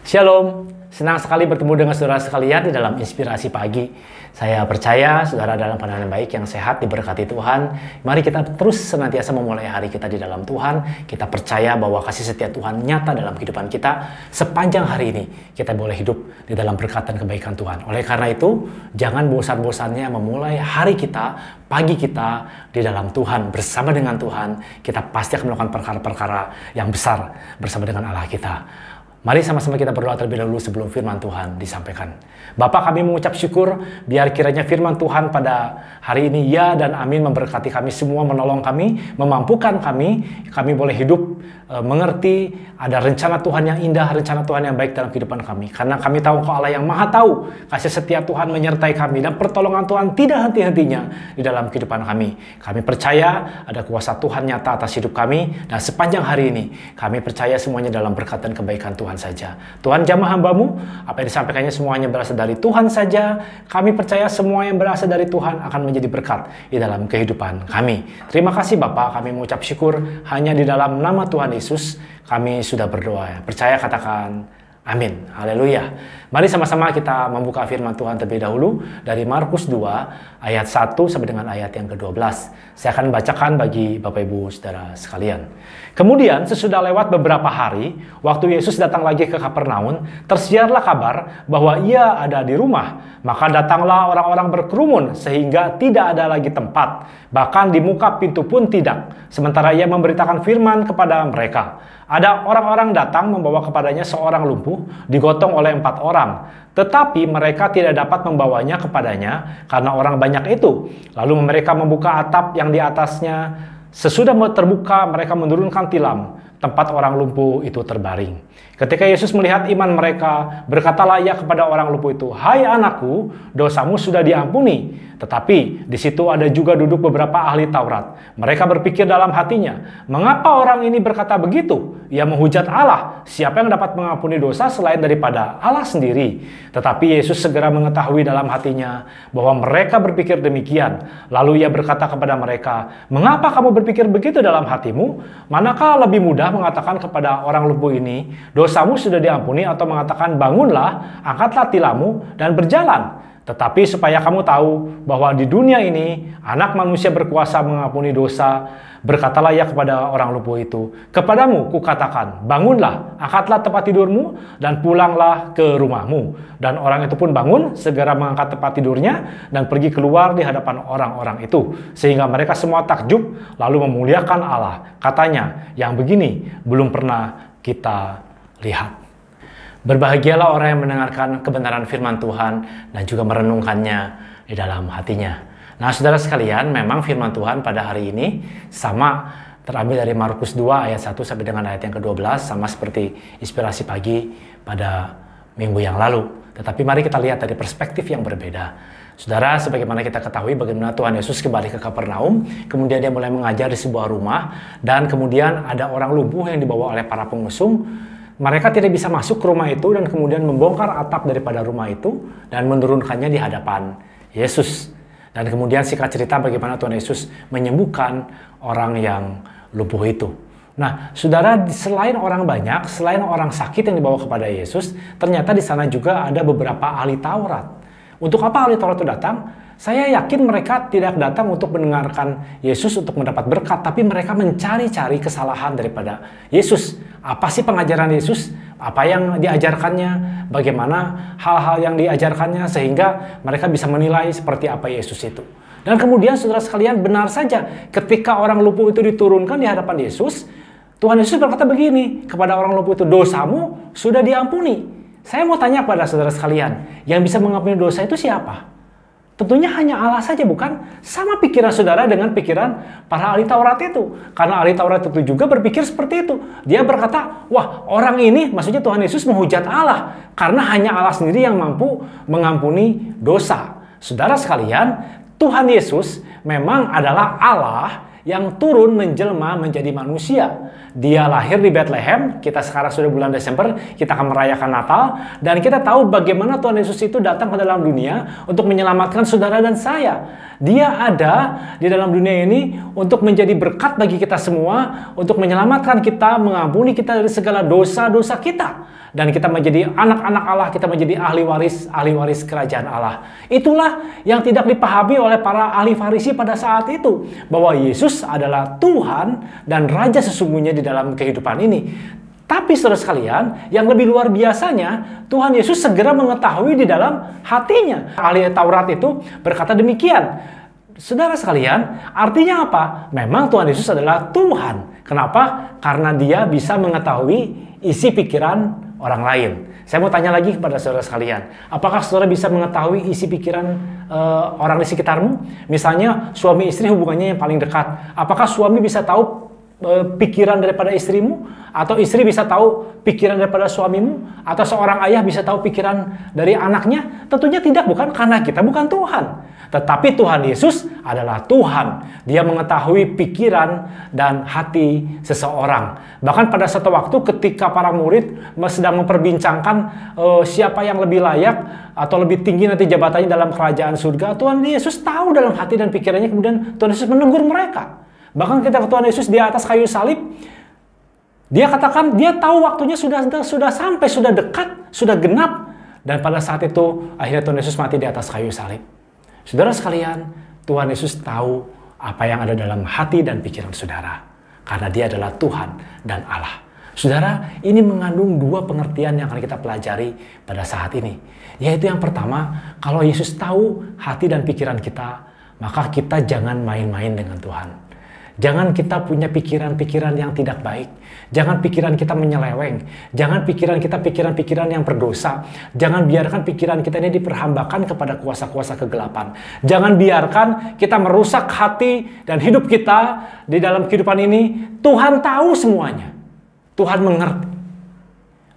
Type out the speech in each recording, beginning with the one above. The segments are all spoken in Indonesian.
Shalom, senang sekali bertemu dengan saudara sekalian di dalam Inspirasi Pagi. Saya percaya saudara dalam pandangan baik yang sehat diberkati Tuhan. Mari kita terus senantiasa memulai hari kita di dalam Tuhan. Kita percaya bahwa kasih setia Tuhan nyata dalam kehidupan kita. Sepanjang hari ini kita boleh hidup di dalam berkat dan kebaikan Tuhan. Oleh karena itu, jangan bosan-bosannya memulai hari kita, pagi kita di dalam Tuhan. Bersama dengan Tuhan, kita pasti akan melakukan perkara-perkara yang besar bersama dengan Allah kita. Mari sama-sama kita berdoa terlebih dahulu sebelum firman Tuhan disampaikan. Bapa, kami mengucap syukur biar kiranya firman Tuhan pada hari ini ya dan amin memberkati kami semua, menolong kami, memampukan kami boleh hidup, mengerti ada rencana Tuhan yang indah, rencana Tuhan yang baik dalam kehidupan kami. Karena kami tahu Engkau Allah yang Maha Tahu, kasih setia Tuhan menyertai kami dan pertolongan Tuhan tidak henti-hentinya di dalam kehidupan kami. Kami percaya ada kuasa Tuhan nyata atas hidup kami dan sepanjang hari ini kami percaya semuanya dalam berkat dan kebaikan Tuhan saja. Tuhan jamah hamba-Mu, apa yang disampaikannya semuanya berasal dari Tuhan saja. Kami percaya semua yang berasal dari Tuhan akan menjadi berkat di dalam kehidupan kami. Terima kasih Bapa, kami mengucap syukur hanya di dalam nama Tuhan Yesus kami sudah berdoa. Percaya katakan amin. Haleluya. Mari sama-sama kita membuka firman Tuhan terlebih dahulu dari Markus 2 ayat 1 sampai dengan ayat yang ke-12. Saya akan bacakan bagi Bapak Ibu Saudara sekalian. Kemudian sesudah lewat beberapa hari, waktu Yesus datang lagi ke Kapernaum, tersiarlah kabar bahwa ia ada di rumah. Maka datanglah orang-orang berkerumun sehingga tidak ada lagi tempat. Bahkan di muka pintu pun tidak. Sementara ia memberitakan firman kepada mereka. Ada orang-orang datang membawa kepadanya seorang lumpuh digotong oleh 4 orang. Tetapi mereka tidak dapat membawanya kepadanya karena orang banyak itu. Lalu mereka membuka atap yang di atasnya. Sesudah terbuka, mereka menurunkan tilam. Tempat orang lumpuh itu terbaring. Ketika Yesus melihat iman mereka, berkatalah ia kepada orang lumpuh itu, "Hai anakku, dosamu sudah diampuni." Tetapi di situ ada juga duduk beberapa ahli Taurat. Mereka berpikir dalam hatinya, "Mengapa orang ini berkata begitu? Ia menghujat Allah. Siapa yang dapat mengampuni dosa selain daripada Allah sendiri?" Tetapi Yesus segera mengetahui dalam hatinya bahwa mereka berpikir demikian. Lalu ia berkata kepada mereka, "Mengapa kamu berpikir begitu dalam hatimu? Manakah lebih mudah mengatakan kepada orang lumpuh ini, 'Dosamu sudah diampuni,' atau mengatakan, 'Bangunlah, angkatlah tilammu dan berjalan'? Tetapi supaya kamu tahu bahwa di dunia ini Anak Manusia berkuasa mengampuni dosa, berkatalah ia kepada orang lumpuh itu, 'Kepadamu kukatakan, bangunlah, angkatlah tempat tidurmu dan pulanglah ke rumahmu.' Dan orang itu pun bangun, segera mengangkat tempat tidurnya dan pergi keluar di hadapan orang-orang itu. Sehingga mereka semua takjub lalu memuliakan Allah. Katanya, 'Yang begini belum pernah kita lihat.'" Berbahagialah orang yang mendengarkan kebenaran firman Tuhan dan juga merenungkannya di dalam hatinya. Nah, saudara sekalian, memang firman Tuhan pada hari ini sama terambil dari Markus 2 ayat 1 sampai dengan ayat yang ke-12, sama seperti Inspirasi Pagi pada minggu yang lalu. Tetapi mari kita lihat dari perspektif yang berbeda. Saudara, sebagaimana kita ketahui bagaimana Tuhan Yesus kembali ke Kapernaum, kemudian dia mulai mengajar di sebuah rumah, dan kemudian ada orang lumpuh yang dibawa oleh para pengusung. Mereka tidak bisa masuk ke rumah itu dan kemudian membongkar atap daripada rumah itu dan menurunkannya di hadapan Yesus. Dan kemudian singkat cerita bagaimana Tuhan Yesus menyembuhkan orang yang lumpuh itu. Nah, saudara, selain orang banyak, selain orang sakit yang dibawa kepada Yesus, ternyata di sana juga ada beberapa ahli Taurat. Untuk apa ahli Taurat itu datang? Saya yakin mereka tidak datang untuk mendengarkan Yesus untuk mendapat berkat, tapi mereka mencari-cari kesalahan daripada Yesus. Apa sih pengajaran Yesus? Apa yang diajarkannya? Bagaimana hal-hal yang diajarkannya sehingga mereka bisa menilai seperti apa Yesus itu. Dan kemudian saudara sekalian, benar saja ketika orang lumpuh itu diturunkan di hadapan Yesus, Tuhan Yesus berkata begini kepada orang lumpuh itu, "Dosamu sudah diampuni." Saya mau tanya kepada saudara sekalian, yang bisa mengampuni dosa itu siapa? Tentunya hanya Allah saja, bukan? Sama pikiran saudara dengan pikiran para ahli Taurat itu. Karena ahli Taurat itu juga berpikir seperti itu. Dia berkata, wah, orang ini, maksudnya Tuhan Yesus menghujat Allah. Karena hanya Allah sendiri yang mampu mengampuni dosa. Saudara sekalian, Tuhan Yesus memang adalah Allah yang turun menjelma menjadi manusia. Dia lahir di Bethlehem, kita sekarang sudah bulan Desember, kita akan merayakan Natal, dan kita tahu bagaimana Tuhan Yesus itu datang ke dalam dunia untuk menyelamatkan saudara dan saya. Dia ada di dalam dunia ini untuk menjadi berkat bagi kita semua, untuk menyelamatkan kita, mengampuni kita dari segala dosa-dosa kita. Dan kita menjadi anak-anak Allah, kita menjadi ahli waris kerajaan Allah. Itulah yang tidak dipahami oleh para ahli Farisi pada saat itu, bahwa Yesus adalah Tuhan dan Raja sesungguhnya di dalam kehidupan ini. Tapi saudara sekalian, yang lebih luar biasanya, Tuhan Yesus segera mengetahui di dalam hatinya. Ahli Taurat itu berkata demikian. Saudara sekalian, artinya apa? Memang Tuhan Yesus adalah Tuhan. Kenapa? Karena dia bisa mengetahui isi pikiran orang lain. Saya mau tanya lagi kepada saudara sekalian, apakah saudara bisa mengetahui isi pikiran orang di sekitarmu? Misalnya suami istri hubungannya yang paling dekat. Apakah suami bisa tahu pikiran daripada istrimu? Atau istri bisa tahu pikiran daripada suamimu? Atau seorang ayah bisa tahu pikiran dari anaknya? Tentunya tidak, bukan, karena kita bukan Tuhan. Tetapi Tuhan Yesus adalah Tuhan. Dia mengetahui pikiran dan hati seseorang. Bahkan pada satu waktu ketika para murid sedang memperbincangkan siapa yang lebih layak atau lebih tinggi nanti jabatannya dalam kerajaan surga, Tuhan Yesus tahu dalam hati dan pikirannya, kemudian Tuhan Yesus menegur mereka. Bahkan ketika Tuhan Yesus di atas kayu salib, dia katakan dia tahu waktunya sudah sampai, sudah dekat, sudah genap. Dan pada saat itu akhirnya Tuhan Yesus mati di atas kayu salib. Saudara sekalian, Tuhan Yesus tahu apa yang ada dalam hati dan pikiran saudara. Karena dia adalah Tuhan dan Allah. Saudara, ini mengandung dua pengertian yang akan kita pelajari pada saat ini. Yaitu yang pertama, kalau Yesus tahu hati dan pikiran kita, maka kita jangan main-main dengan Tuhan. Jangan kita punya pikiran-pikiran yang tidak baik. Jangan pikiran kita menyeleweng. Jangan pikiran kita pikiran-pikiran yang berdosa. Jangan biarkan pikiran kita ini diperhambakan kepada kuasa-kuasa kegelapan. Jangan biarkan kita merusak hati dan hidup kita di dalam kehidupan ini. Tuhan tahu semuanya. Tuhan mengerti.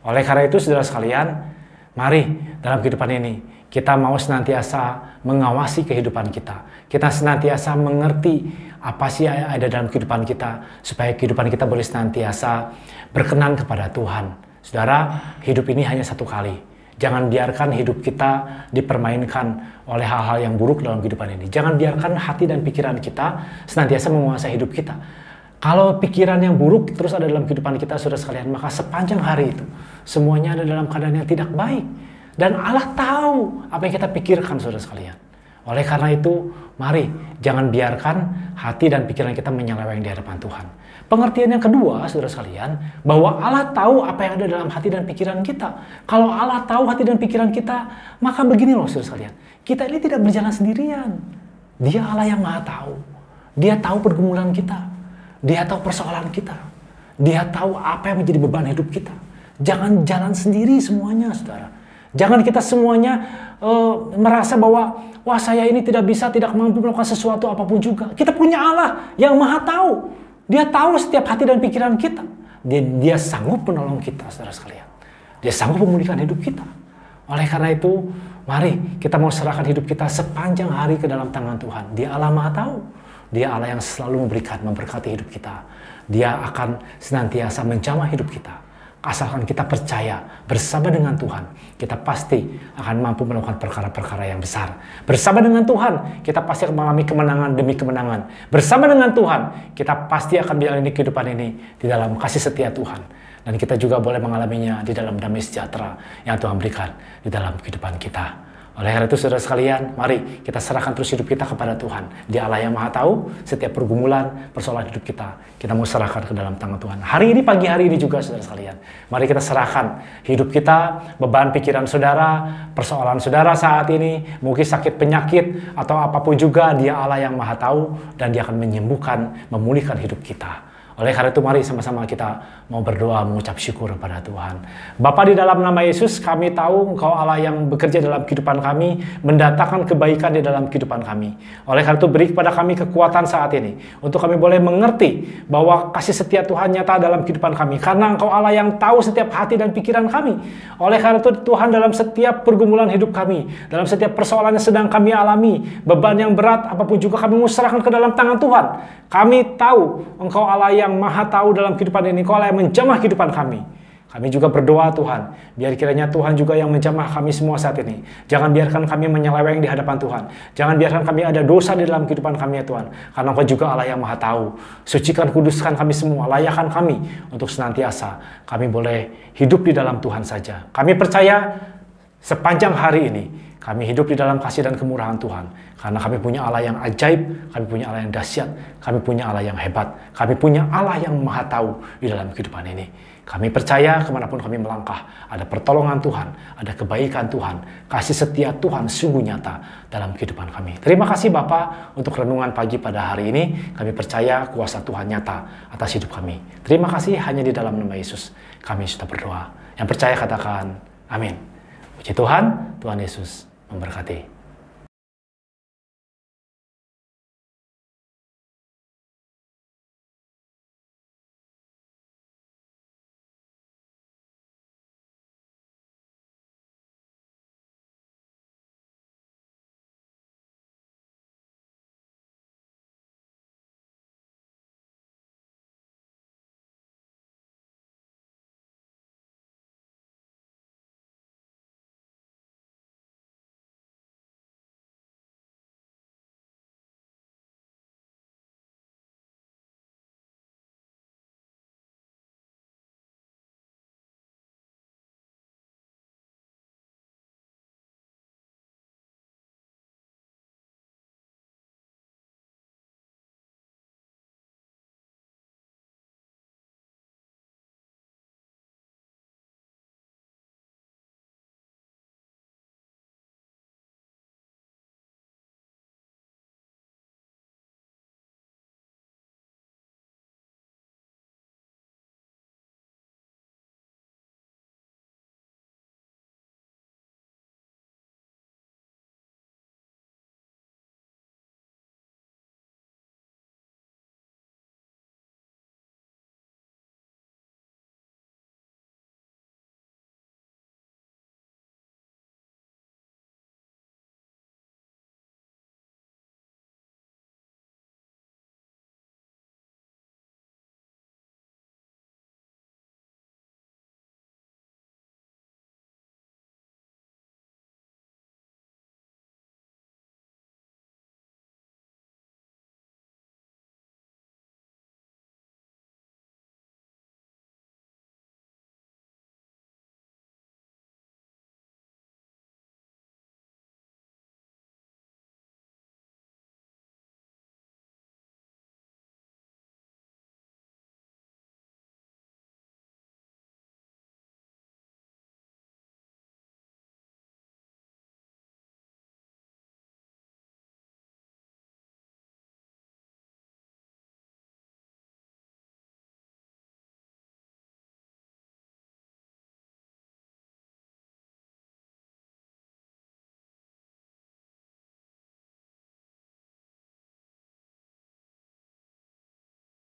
Oleh karena itu, saudara sekalian, mari dalam kehidupan ini kita mau senantiasa mengawasi kehidupan kita. Kita senantiasa mengerti apa sih yang ada dalam kehidupan kita, supaya kehidupan kita boleh senantiasa berkenan kepada Tuhan. Saudara, hidup ini hanya satu kali. Jangan biarkan hidup kita dipermainkan oleh hal-hal yang buruk dalam kehidupan ini. Jangan biarkan hati dan pikiran kita senantiasa menguasai hidup kita. Kalau pikiran yang buruk terus ada dalam kehidupan kita, saudara sekalian, maka sepanjang hari itu semuanya ada dalam keadaan yang tidak baik. Dan Allah tahu apa yang kita pikirkan, saudara sekalian. Oleh karena itu, mari jangan biarkan hati dan pikiran kita menyeleweng di hadapan Tuhan. Pengertian yang kedua, saudara sekalian, bahwa Allah tahu apa yang ada dalam hati dan pikiran kita. Kalau Allah tahu hati dan pikiran kita, maka begini loh, saudara sekalian. Kita ini tidak berjalan sendirian. Dia Allah yang Maha tahu. Dia tahu pergumulan kita. Dia tahu persoalan kita. Dia tahu apa yang menjadi beban hidup kita. Jangan jalan sendiri semuanya, saudara. Jangan kita semuanya merasa bahwa wah, saya ini tidak bisa, tidak mampu melakukan sesuatu apapun juga. Kita punya Allah yang Maha tahu. Dia tahu setiap hati dan pikiran kita. Dia sanggup menolong kita, saudara sekalian. Dia sanggup memulihkan hidup kita. Oleh karena itu, mari kita mau serahkan hidup kita sepanjang hari ke dalam tangan Tuhan. Dia Allah Maha tahu. Dia Allah yang selalu memberkati hidup kita. Dia akan senantiasa menjamah hidup kita. Asalkan kita percaya bersama dengan Tuhan, kita pasti akan mampu melakukan perkara-perkara yang besar. Bersama dengan Tuhan, kita pasti akan mengalami kemenangan demi kemenangan. Bersama dengan Tuhan, kita pasti akan menjalani kehidupan ini di dalam kasih setia Tuhan. Dan kita juga boleh mengalaminya di dalam damai sejahtera yang Tuhan berikan di dalam kehidupan kita. Oleh karena itu, saudara sekalian, mari kita serahkan terus hidup kita kepada Tuhan. Dia Allah yang Maha tahu setiap pergumulan, persoalan hidup kita. Kita mau serahkan ke dalam tangan Tuhan. Hari ini, pagi hari ini juga, saudara sekalian. Mari kita serahkan hidup kita, beban pikiran saudara, persoalan saudara saat ini, mungkin sakit penyakit, atau apapun juga, Dia Allah yang Maha tahu, dan Dia akan menyembuhkan, memulihkan hidup kita. Oleh karena itu mari sama-sama kita mau berdoa mengucap syukur kepada Tuhan. Bapa, di dalam nama Yesus kami tahu Engkau Allah yang bekerja dalam kehidupan kami, mendatangkan kebaikan di dalam kehidupan kami. Oleh karena itu beri kepada kami kekuatan saat ini untuk kami boleh mengerti bahwa kasih setia Tuhan nyata dalam kehidupan kami. Karena Engkau Allah yang tahu setiap hati dan pikiran kami. Oleh karena itu Tuhan, dalam setiap pergumulan hidup kami, dalam setiap persoalan yang sedang kami alami, beban yang berat apapun juga kami serahkan ke dalam tangan Tuhan. Kami tahu Engkau Allah yang Maha tahu dalam kehidupan ini. Engkau Allah yang menjamah kehidupan kami. Kami juga berdoa Tuhan, biar kiranya Tuhan juga yang menjamah kami semua saat ini. Jangan biarkan kami menyeleweng di hadapan Tuhan. Jangan biarkan kami ada dosa di dalam kehidupan kami ya Tuhan. Karena Engkau juga Allah yang Maha tahu. Sucikan, kuduskan kami semua, layakkan kami untuk senantiasa kami boleh hidup di dalam Tuhan saja. Kami percaya sepanjang hari ini kami hidup di dalam kasih dan kemurahan Tuhan. Karena kami punya Allah yang ajaib, kami punya Allah yang dahsyat, kami punya Allah yang hebat, kami punya Allah yang Maha tahu di dalam kehidupan ini. Kami percaya kemanapun kami melangkah, ada pertolongan Tuhan, ada kebaikan Tuhan, kasih setia Tuhan sungguh nyata dalam kehidupan kami. Terima kasih Bapa untuk renungan pagi pada hari ini. Kami percaya kuasa Tuhan nyata atas hidup kami. Terima kasih, hanya di dalam nama Yesus kami sudah berdoa. Yang percaya katakan amin. Puji Tuhan, Tuhan Yesus memberkati.